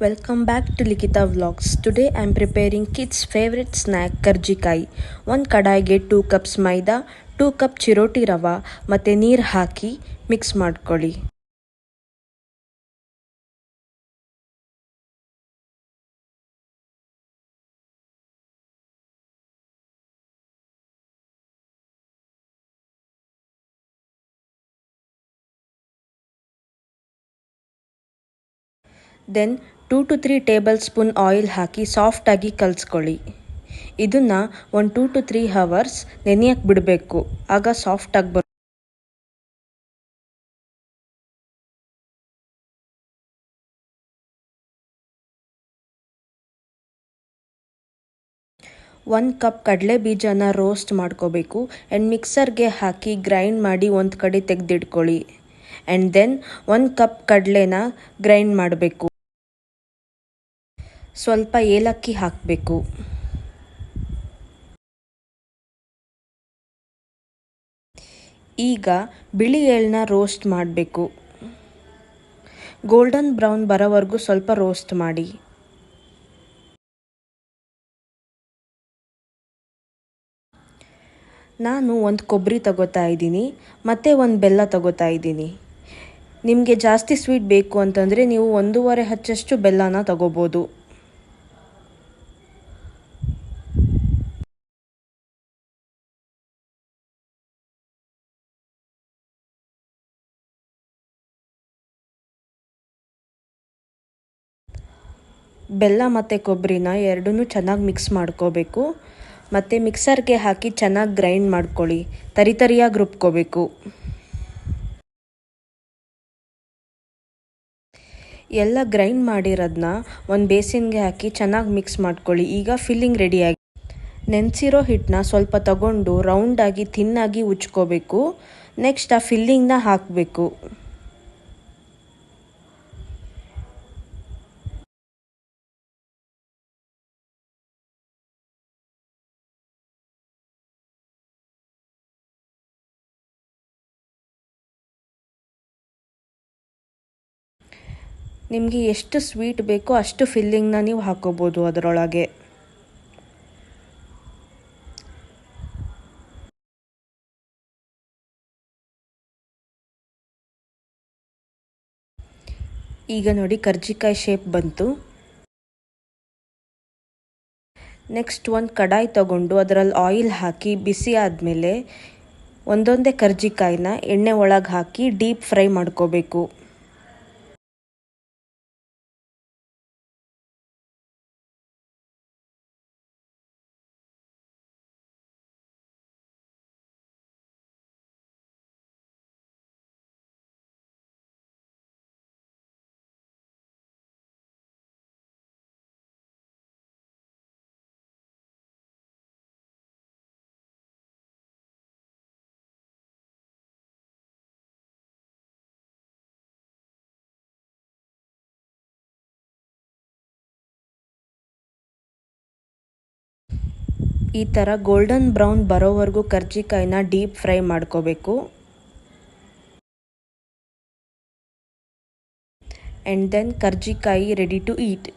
Welcome back to Likita Vlogs. Today I am preparing kids favorite snack karjikai. ಒಂದು ಕಡಾಯಿಗೆ 2 cups ಮೈದಾ, 2 cup ಚಿರೋಟಿ ರವಾ ಮತ್ತು ನೀರು ಹಾಕಿ ಮಿಕ್ಸ್ ಮಾಡ್ಕೊಳ್ಳಿ. Then 2 to 3 table spoon oil ಹಾಕಿ ಸಾಫ್ಟಾಗಿ ಕಲಿಸ್ಕೊಳ್ಳಿ. ಇದನ್ನು 1 2 to 3 ಅವರ್ಸ್ ನೆನೆಯಕ್ಕೆ ಬಿಡಬೇಕು. ಆಗ ಸಾಫ್ಟಾಗಿ ಬರುತ್ತೆ. ಒಂದು ಕಪ್ ಕಡಲೆ ಬೀಜನ ರೋಸ್ಟ್ ಮಾಡ್ಕೋಬೇಕು ಆ್ಯಂಡ್ ಮಿಕ್ಸರ್ಗೆ ಹಾಕಿ ಗ್ರೈಂಡ್ ಮಾಡಿ ಒಂದು ಕಡೆ ತೆಗೆದಿಟ್ಕೊಳ್ಳಿ. ಆ್ಯಂಡ್ ದೆನ್ 1 ಕಪ್ ಕಡಲೆನ ಗ್ರೈಂಡ್ ಮಾಡಬೇಕು. ಸ್ವಲ್ಪ ಏಲಕ್ಕಿ ಹಾಕಬೇಕು. ಈಗ ಬಿಳಿ ಎಳ್ಳನ್ನ ರೋಸ್ಟ್ ಮಾಡಬೇಕು. ಗೋಲ್ಡನ್ ಬ್ರೌನ್ ಬರೋವರೆಗೂ ಸ್ವಲ್ಪ ರೋಸ್ಟ್ ಮಾಡಿ. ನಾನು ಒಂದು ಕೊಬ್ಬರಿ ತಗೋತಾ ಇದ್ದೀನಿ ಮತ್ತು ಒಂದು ಬೆಲ್ಲ ತಗೋತಾ ಇದ್ದೀನಿ. ನಿಮಗೆ ಜಾಸ್ತಿ ಸ್ವೀಟ್ ಬೇಕು ಅಂತಂದರೆ ನೀವು 1.5 ಹಚ್ಚಷ್ಟು ಬೆಲ್ಲನ ತಗೋಬೋದು. ಬೆಲ್ಲ ಮತ್ತು ಕೊಬ್ಬರಿನ ಎರಡನ್ನೂ ಚೆನ್ನಾಗಿ ಮಿಕ್ಸ್ ಮಾಡ್ಕೋಬೇಕು. ಮತ್ತು ಮಿಕ್ಸರ್ಗೆ ಹಾಕಿ ಚೆನ್ನಾಗಿ ಗ್ರೈಂಡ್ ಮಾಡ್ಕೊಳ್ಳಿ. ತರಿಯಾಗಿ ರುಬ್ಕೋಬೇಕು. ಎಲ್ಲ ಗ್ರೈಂಡ್ ಮಾಡಿರೋದನ್ನ ಒಂದು ಬೇಸಿನ್ಗೆ ಹಾಕಿ ಚೆನ್ನಾಗಿ ಮಿಕ್ಸ್ ಮಾಡ್ಕೊಳ್ಳಿ. ಈಗ ಫಿಲ್ಲಿಂಗ್ ರೆಡಿಯಾಗಿ. ನೆನೆಸಿರೋ ಹಿಟ್ಟನ್ನ ಸ್ವಲ್ಪ ತಗೊಂಡು ರೌಂಡಾಗಿ ಥಿನ್ನಾಗಿ ಉಜ್ಕೋಬೇಕು. ನೆಕ್ಸ್ಟ್ ಆ ಫಿಲ್ಲಿಂಗ್ನ ಹಾಕಬೇಕು. ನಿಮಗೆ ಎಷ್ಟು ಸ್ವೀಟ್ ಬೇಕೋ ಅಷ್ಟು ಫಿಲ್ಲಿಂಗ್ನ ನೀವು ಹಾಕೋಬೋದು ಅದರೊಳಗೆ. ಈಗ ನೋಡಿ ಕರ್ಜಿಕಾಯಿ ಶೇಪ್ ಬಂತು. ನೆಕ್ಸ್ಟ್ ಒಂದು ಕಡಾಯಿ ತಗೊಂಡು ಅದರಲ್ಲಿ ಆಯಿಲ್ ಹಾಕಿ ಬಿಸಿ ಆದಮೇಲೆ ಒಂದೊಂದೇ ಕರ್ಜಿಕಾಯಿನ ಎಣ್ಣೆ ಒಳಗೆ ಹಾಕಿ ಡೀಪ್ ಫ್ರೈ ಮಾಡ್ಕೋಬೇಕು. ಈ ಥರ ಗೋಲ್ಡನ್ ಬ್ರೌನ್ ಬರೋವರೆಗೂ ಕರ್ಜಿಕಾಯಿನ ಡೀಪ್ ಫ್ರೈ ಮಾಡ್ಕೋಬೇಕು. ಆ್ಯಂಡ್ ದೆನ್ ಕರ್ಜಿಕಾಯಿ ರೆಡಿ ಟು ಈಟ್.